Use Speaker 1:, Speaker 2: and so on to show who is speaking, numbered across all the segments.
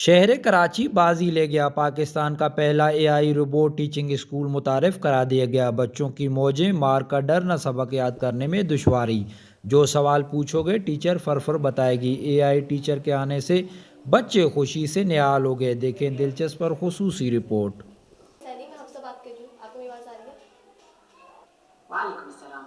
Speaker 1: शहर कराची बाजी ले गया। पाकिस्तान का पहला एआई रोबोट टीचिंग स्कूल मुतारिफ करा दिया गया। बच्चों की मौजें, मार का डर, न सबक याद करने में दुश्वारी। जो सवाल पूछोगे टीचर फर बताएगी। एआई टीचर के आने से बच्चे खुशी से निहाल हो गए। देखें दिलचस्प और खुसूसी रिपोर्ट।
Speaker 2: सैनी मैं आपसे बात कर रही हूँ, आपको मेरी आवाज़ आ रही है?
Speaker 3: वालेकुम सलाम।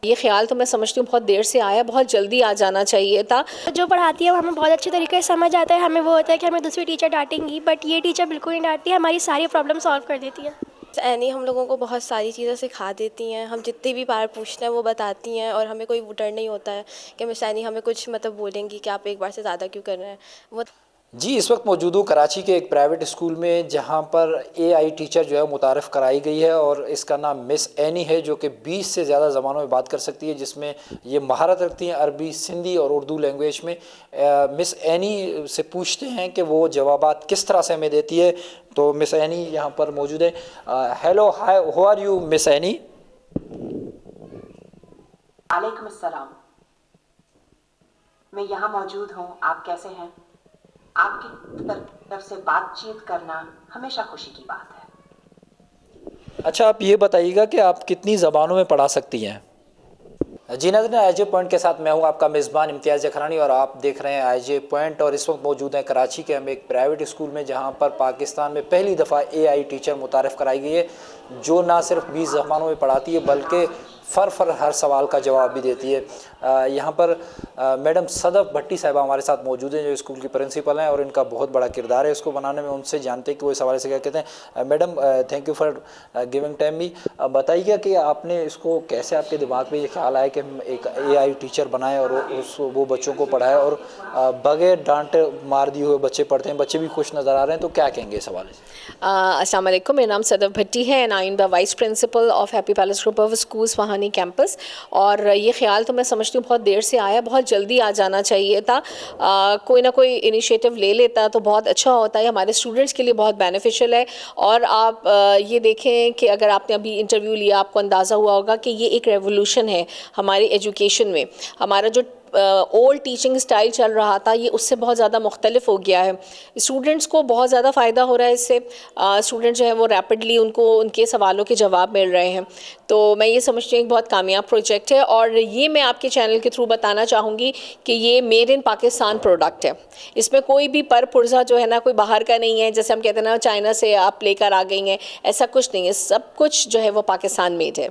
Speaker 2: ये ख्याल तो मैं समझती हूँ बहुत देर से आया, बहुत जल्दी आ जाना चाहिए था।
Speaker 4: जो पढ़ाती है वो हमें बहुत अच्छे तरीके से समझ आता है। हमें वो होता है कि हमें दूसरी टीचर डांटेंगी, बट ये टीचर बिल्कुल नहीं डांटती है, हमारी सारी प्रॉब्लम सॉल्व कर देती है।
Speaker 2: सैनी हम लोगों को बहुत सारी चीज़ें सिखा देती हैं। हम जितनी भी बार पूछते हैं वो बताती हैं और हमें कोई डर नहीं होता है कि मिस सैनी हमें कुछ बोलेंगी कि आप एक बार से ज़्यादा क्यों कर रहे हैं वो।
Speaker 1: जी, इस वक्त मौजूद हूँ कराची के एक प्राइवेट स्कूल में, जहाँ पर एआई टीचर जो है मुतारफ़ कराई गई है और इसका नाम मिस एनी है, जो कि 20 से ज़्यादा ज़बानों में बात कर सकती है, जिसमें ये महारत रखती हैं अरबी, सिंधी और उर्दू लैंग्वेज में। मिस एनी से पूछते हैं कि वो जवाबात किस तरह से हमें देती है। तो मिस एनी यहाँ पर मौजूद है। Hello, hi, how are you miss Annie?
Speaker 3: वालेकुम सलाम। मैं यहाँ मौजूद हूँ, आप कैसे हैं? आपकी तरफ से बातचीत करना हमेशा खुशी की बात है।
Speaker 1: अच्छा, आप ये बताइएगा कि आप कितनी ज़बानों में पढ़ा सकती हैं? जी नाज़रीन, आईजे पॉइंट के साथ मैं हूं आपका मेज़बान इम्तियाज़ जखरानी और आप देख रहे हैं आईजे पॉइंट। और इस वक्त मौजूद हैं कराची के हम एक प्राइवेट स्कूल में, जहां पर पाकिस्तान में पहली दफ़ा एआई टीचर मुतारफ़ कराई गई है, जो ना सिर्फ 20 ज़बानों में पढ़ाती है बल्कि फर हर सवाल का जवाब भी देती है। यहाँ पर मैडम सदफ भट्टी साहिबा हमारे साथ मौजूद हैं, जो स्कूल की प्रिंसिपल हैं और इनका बहुत बड़ा किरदार है इसको बनाने में। उनसे जानते हैं कि वो इस हवाले से क्या कहते हैं। Madam, thank you for giving time me. बताइए कि आपने इसको कैसे, आपके दिमाग में ये ख्याल आया कि हम एक एआई टीचर बनाएं और वो बच्चों को पढ़ाएं, और बगैर डांट मार दिए हुए बच्चे पढ़ते हैं, बच्चे भी खुश नज़र आ रहे हैं, तो क्या कहेंगे इस हवाले से?
Speaker 2: अस्सलाम वालेकुम, मेरा नाम सदफ भट्टी है and I am the vice principal of Happy Palace group of schools Wahani campus. और ये ख्याल तो मैं समझती हूँ बहुत देर से आया, बहुत जल्दी आ जाना चाहिए था। कोई ना कोई इनिशिएटिव ले लेता तो बहुत अच्छा होता है, हमारे स्टूडेंट्स के लिए बहुत बेनिफिशियल है। और आप ये देखें कि अगर आपने अभी इंटरव्यू लिया, आपको अंदाज़ा हुआ होगा कि ये एक रेवोल्यूशन है हमारी एजुकेशन में। हमारा जो ओल्ड टीचिंग स्टाइल चल रहा था, ये उससे बहुत ज़्यादा मुख्तलिफ हो गया है। स्टूडेंट्स को बहुत ज़्यादा फ़ायदा हो रहा है इससे। स्टूडेंट जो है वो रैपिडली उनको उनके सवालों के जवाब मिल रहे हैं। तो मैं ये समझती हूँ एक बहुत कामयाब प्रोजेक्ट है, और ये मैं आपके चैनल के थ्रू बताना चाहूँगी कि ये मेड इन पाकिस्तान प्रोडक्ट है। इसमें कोई भी पुर्जा जो है ना, कोई बाहर का नहीं है, जैसे हम कहते हैं ना चाइना से आप लेकर आ गई हैं, ऐसा कुछ नहीं है। सब कुछ जो है वो पाकिस्तान मेड है।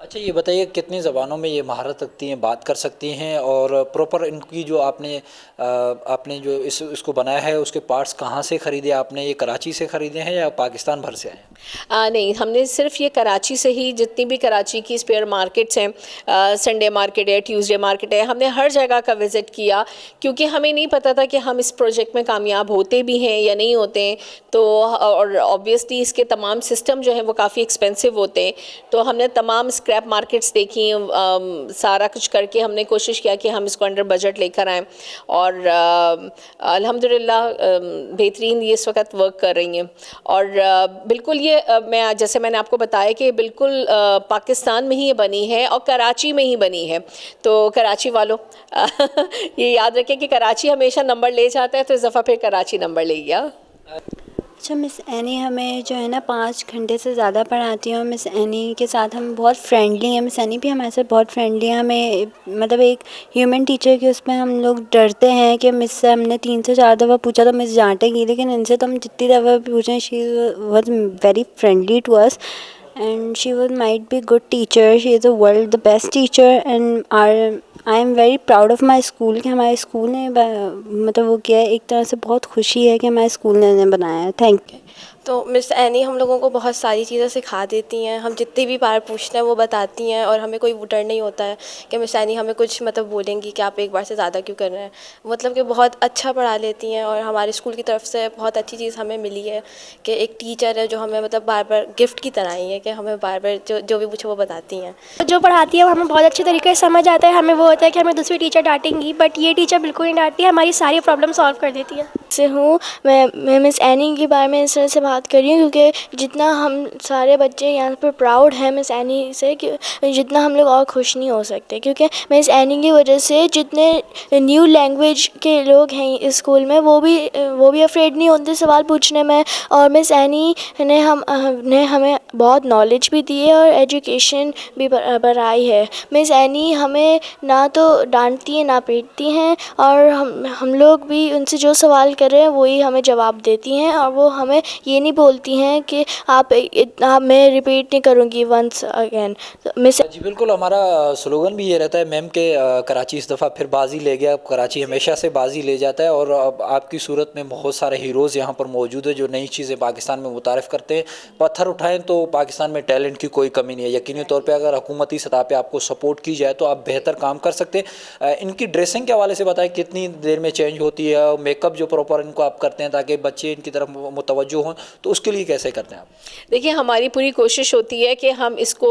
Speaker 1: अच्छा, ये बताइए कितनी ज़बानों में ये महारत रखती हैं, बात कर सकती हैं, और प्रॉपर इनकी जो आपने जो इसको बनाया है, उसके पार्ट्स कहाँ से ख़रीदे आपने? ये कराची से ख़रीदे हैं या पाकिस्तान भर से आए हैं?
Speaker 2: नहीं, हमने सिर्फ ये कराची से ही, जितनी भी कराची की स्पेयर मार्केट्स हैं, संडे मार्केट है, ट्यूसडे मार्केट है, हमने हर जगह का विज़िट किया, क्योंकि हमें नहीं पता था कि हम इस प्रोजेक्ट में कामयाब होते भी हैं या नहीं होते हैं। तो और ऑब्वियसली इसके तमाम सिस्टम जो हैं वो काफ़ी एक्सपेंसिव होते हैं। तो हमने तमाम स्क्रैप मार्केट्स देखी, सारा कुछ करके हमने कोशिश किया कि हम इसको अंडर बजट लेकर आएँ। और अल्हम्दुलिल्लाह बेहतरीन ये इस वक्त वर्क कर रही हैं। और बिल्कुल ये मैं, जैसे मैंने आपको बताया कि बिल्कुल पाकिस्तान में ही ये बनी है और कराची में ही बनी है। तो कराची वालों ये याद रखें कि कराची हमेशा नंबर ले जाता है, तो इस दफ़ा फिर कराची नंबर ले गया।
Speaker 4: अच्छा, मिस एनी हमें जो है ना 5 घंटे से ज़्यादा पढ़ाती हैं, और मिस एनी के साथ हम बहुत फ्रेंडली हैं। मिस एनी भी हमारे साथ बहुत फ्रेंडली हैं। हमें मतलब एक ह्यूमन टीचर के उसमें हम लोग डरते हैं कि मिस से हमने 3 से 4 दफ़ा पूछा तो मिस डांटेगी, लेकिन इनसे तो हम जितनी दफ़ा भी पूछें, she was very friendly to us and she was might be good teacher. She is the world the best teacher and I am very proud of my school कि हमारे स्कूल ने मतलब वो किया है। एक तरह से बहुत खुशी है कि हमारे स्कूल ने बनाया है। Thank you.
Speaker 2: तो मिस एनी हम लोगों को बहुत सारी चीज़ें सिखा देती हैं। हम जितनी भी बार पूछते हैं वो बताती हैं और हमें कोई डर नहीं होता है कि मिस एनी हमें कुछ बोलेंगी कि आप एक बार से ज़्यादा क्यों कर रहे हैं। मतलब कि बहुत अच्छा पढ़ा लेती हैं, और हमारे स्कूल की तरफ से बहुत अच्छी चीज़ हमें मिली है कि एक टीचर है जो हमें बार बार गिफ्ट की तरह ही है कि हमें बार बार जो भी पूछे वो बताती हैं।
Speaker 4: जो पढ़ाती है वो हमें बहुत अच्छे तरीके से समझ आता है। हमें वो होता है कि हमें दूसरी टीचर डांटेंगी, बट ये टीचर बिल्कुल नहीं डांटती है, हमारी सारी प्रॉब्लम सॉल्व कर देती है।
Speaker 5: से हूँ मैं मिस एनी के बारे में इस तरह से बात कर रही हूँ क्योंकि जितना हम सारे बच्चे यहाँ पर प्राउड हैं मिस एनी से कि जितना हम लोग और खुश नहीं हो सकते, क्योंकि मिस एनी की वजह से जितने न्यू लैंग्वेज के लोग हैं इस स्कूल में वो भी अफ्रेड नहीं होते सवाल पूछने में। और मिस एनी ने हमें बहुत नॉलेज भी दी है और एजुकेशन भी बढ़ाई है। मिस एनी हमें ना तो डांटती हैं ना पीटती हैं, और हम लोग भी उनसे जो सवाल कर रहे हैं वही हमें जवाब देती हैं, और वो हमें ये नहीं बोलती हैं कि आप मैं रिपीट नहीं करूँगी वंस अगेन। मिस
Speaker 1: जी बिल्कुल, हमारा स्लोगन भी ये रहता है मैम के कराची इस दफ़ा फिर बाजी ले गया। कराची हमेशा से बाजी ले जाता है और अब आपकी सूरत में बहुत सारे हीरोज़ यहाँ पर मौजूद है जो नई चीज़ें पाकिस्तान में मुतारिफ़ करते हैं। पत्थर उठाएं तो पाकिस्तान में टैलेंट की कोई कमी नहीं है। यकीनी तौर पे अगर हुकूमती सतह पे आपको सपोर्ट की जाए तो आप बेहतर काम कर सकते हैं। इनकी ड्रेसिंग के हवाले से बताएं, कितनी देर में चेंज होती है, मेकअप जो प्रॉपर इनको आप करते हैं ताकि बच्चे इनकी तरफ मुतवज्जो हों, तो उसके लिए कैसे करते हैं आप?
Speaker 2: देखिए, हमारी पूरी कोशिश होती है कि हम इसको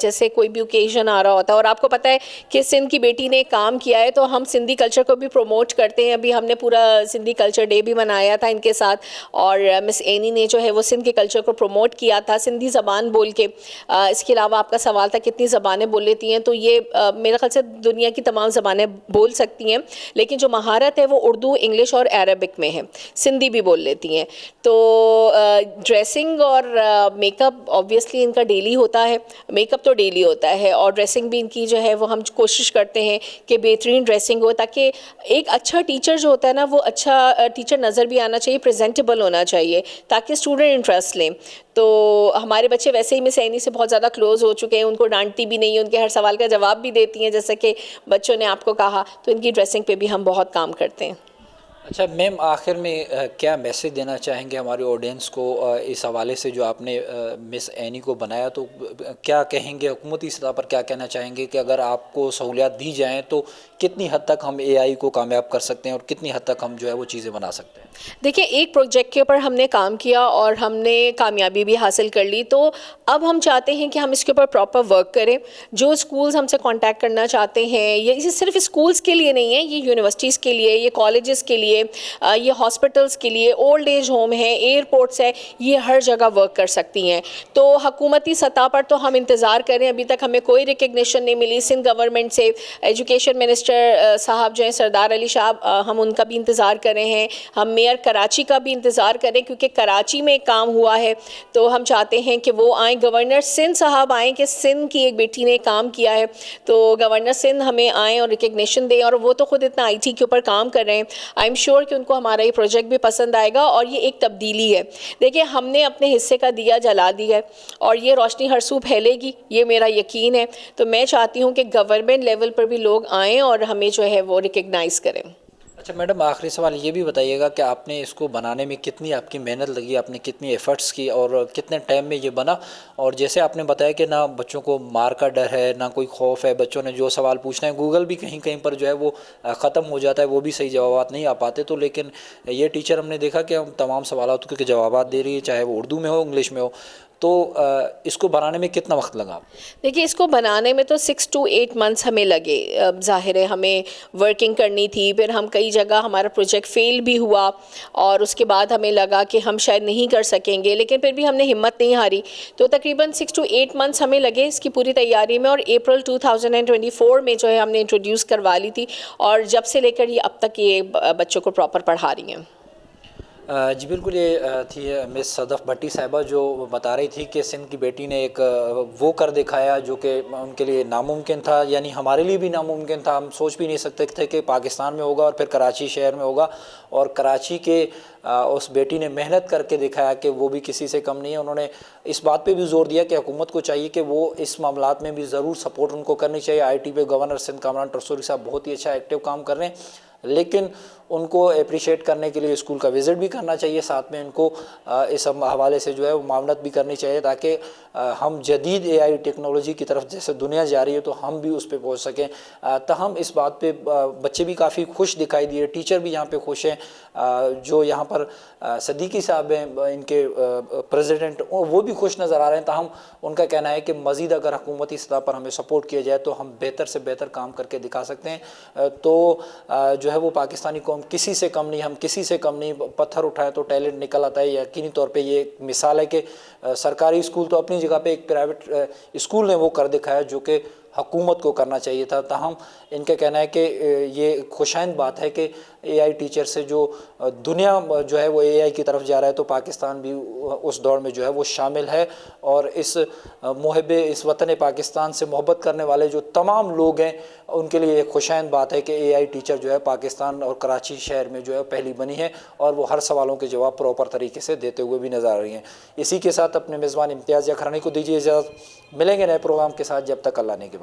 Speaker 2: जैसे कोई भी ओकेजन आ रहा होता है और आपको पता है कि सिंध की बेटी ने काम किया है तो हम सिंधी कल्चर को भी प्रमोट करते हैं। अभी हमने पूरा सिंधी कल्चर डे भी मनाया था इनके साथ, और मिस एनी ने जो है वो सिंध के कल्चर को प्रमोट किया था सिंधी ज़बान बोल के। इसके अलावा आपका सवाल था कितनी ज़बानें बोल लेती हैं, तो ये मेरे ख्याल से दुनिया की तमाम ज़बानें बोल सकती हैं, लेकिन जो महारत है वो उर्दू, इंग्लिश और अरबिक में है। सिंधी भी बोल लेती हैं। तो ड्रेसिंग और मेकअप ऑब्वियसली इनका डेली होता है, मेकअप तो डेली होता है, और ड्रेसिंग भी इनकी जो है वो हम कोशिश करते हैं कि बेहतरीन ड्रेसिंग हो, ताकि एक अच्छा टीचर जो होता है ना वो अच्छा टीचर नज़र भी आना चाहिए, प्रेजेंटेबल होना चाहिए, ताकि स्टूडेंट इंटरेस्ट लें। तो हमारे बच्चे वैसे ही मिस एनी से बहुत ज़्यादा क्लोज़ हो चुके हैं, उनको डांटती भी नहीं है, उनके हर सवाल का जवाब भी देती हैं, जैसे कि बच्चों ने आपको कहा। तो इनकी ड्रेसिंग पे भी हम बहुत काम करते हैं।
Speaker 1: अच्छा मैम, आखिर में क्या मैसेज देना चाहेंगे हमारे ऑडियंस को इस हवाले से जो आपने मिस एनी को बनाया, तो क्या कहेंगे हुकूमती सतह पर, क्या कहना चाहेंगे कि अगर आपको सहूलियात दी जाएं तो कितनी हद तक हम एआई को कामयाब कर सकते हैं और कितनी हद तक हम जो है वो चीज़ें बना सकते हैं?
Speaker 2: देखिए, एक प्रोजेक्ट के ऊपर हमने काम किया और हमने कामयाबी भी हासिल कर ली, तो अब हम चाहते हैं कि हम इसके ऊपर प्रॉपर वर्क करें। जो स्कूल्स हमसे कांटेक्ट करना चाहते हैं, ये सिर्फ स्कूल्स के लिए नहीं है, ये यूनिवर्सिटीज़ के लिए, ये कॉलेजेस के लिए, ये हॉस्पिटल्स के लिए, ओल्ड एज होम है, एयरपोर्ट्स है, ये हर जगह वर्क कर सकती हैं। तो हुकूमती सतह पर तो हम इंतज़ार करें, अभी तक हमें कोई रिकग्निशन नहीं मिली सिंध गवर्नमेंट से। एजुकेशन मिनिस्टर साहब जो हैं सरदार अली साहब, हम उनका भी इंतज़ार कर रहे हैं। हम मेयर कराची का भी इंतज़ार करें, क्योंकि कराची में एक काम हुआ है तो हम चाहते हैं कि वो आएँ, गवर्नर सिंध साहब आएँ कि सिंध की एक बेटी ने काम किया है, तो गवर्नर सिंध हमें आएँ और रिकग्निशन दें। और वो तो ख़ुद इतना IT के ऊपर काम कर रहे हैं, आई एम श्योर कि उनको हमारा ये प्रोजेक्ट भी पसंद आएगा और ये एक तब्दीली है। देखिए, हमने अपने हिस्से का दिया जला दिया है और ये रोशनी हर सू फैलेगी, ये मेरा यकीन है। तो मैं चाहती हूँ कि गवर्नमेंट लेवल पर भी लोग आएँ और हमें जो है वो रिकग्नाइज़ करें।
Speaker 1: अच्छा मैडम, आखिरी सवाल ये भी बताइएगा कि आपने इसको बनाने में कितनी आपकी मेहनत लगी, आपने कितनी एफ़र्ट्स की और कितने टाइम में ये बना? और जैसे आपने बताया कि ना बच्चों को मार का डर है, ना कोई खौफ है, बच्चों ने जो सवाल पूछना है गूगल भी कहीं कहीं पर जो है वो ख़त्म हो जाता है, वो भी सही जवाब नहीं आ पाते। तो लेकिन ये टीचर हमने देखा कि हम तमाम सवालों के जवाब दे रही है, चाहे वो उर्दू में हो, इंग्लिश में हो। तो इसको बनाने में कितना वक्त लगा?
Speaker 2: देखिए, इसको बनाने में तो 6 to 8 मंथ्स हमें लगे। ज़ाहिर है हमें वर्किंग करनी थी, फिर हम कई जगह हमारा प्रोजेक्ट फेल भी हुआ और उसके बाद हमें लगा कि हम शायद नहीं कर सकेंगे, लेकिन फिर भी हमने हिम्मत नहीं हारी। तो तकरीबन 6 to 8 मंथ्स हमें लगे इसकी पूरी तैयारी में, और अप्रैल 2024 में जो है हमने इंट्रोड्यूस करवा ली थी, और जब से लेकर ये अब तक ये बच्चों को प्रॉपर पढ़ा रही हैं।
Speaker 1: जी बिल्कुल, ये थी मिस सदफ़ भट्टी साहिबा जो बता रही थी कि सिंध की बेटी ने एक वो कर दिखाया जो कि उनके लिए नामुमकिन था, यानी हमारे लिए भी नामुमकिन था। हम सोच भी नहीं सकते थे कि पाकिस्तान में होगा और फिर कराची शहर में होगा, और कराची के उस बेटी ने मेहनत करके दिखाया कि वो भी किसी से कम नहीं है। उन्होंने इस बात पे भी जोर दिया कि हुकूमत को चाहिए कि वो इस मामलात में भी ज़रूर सपोर्ट उनको करनी चाहिए। IT पे गवर्नर सिंध कामरान टरसोरी साहब बहुत ही अच्छा एक्टिव काम कर रहे हैं, लेकिन उनको अप्रिशिएट करने के लिए स्कूल का विज़िट भी करना चाहिए, साथ में उनको इस हवाले से जो है वो मामलत भी करनी चाहिए, ताकि हम जदीद AI टेक्नोलॉजी की तरफ जैसे दुनिया जा रही है तो हम भी उस पर पहुँच सकें। तहम इस बात पे बच्चे भी काफ़ी खुश दिखाई दिए, टीचर भी यहाँ पे खुश हैं। जो यहाँ पर सदीकी साहब हैं इनके प्रेसिडेंट, वो भी खुश नज़र आ रहे हैं। तहम उनका कहना है कि मज़ीद अगर हुकूमती सतह पर हमें सपोर्ट किया जाए तो हम बेहतर से बेहतर काम करके दिखा सकते हैं। तो जो है वो पाकिस्तानी कौम किसी से कम नहीं, हम किसी से कम नहीं, पत्थर उठाए तो टैलेंट निकल आता है। यकीनी तौर पे ये एक मिसाल है कि सरकारी स्कूल तो अपनी जगह पे एक प्राइवेट स्कूल ने वो कर दिखाया जो कि हुकूमत को करना चाहिए था। ताहम इनका कहना है कि ये खुशाइंद बात है कि एआई टीचर से जो दुनिया जो है वो एआई की तरफ जा रहा है, तो पाकिस्तान भी उस दौड़ में जो है वो शामिल है। और इस मुहब्बे इस वतन पाकिस्तान से मोहब्बत करने वाले जो तमाम लोग हैं उनके लिए एक खुशाइंद बात है कि एआई टीचर जो है पाकिस्तान और कराची शहर में जो है पहली बनी है और वो हर सवालों के जवाब प्रॉपर तरीके से देते हुए भी नज़र आ रही हैं। इसी के साथ अपने मेज़बान इम्तियाज़ जखरानी को दीजिए इजाज़त। मिलेंगे नए प्रोग्राम के साथ, जब तक अल्लाह ने के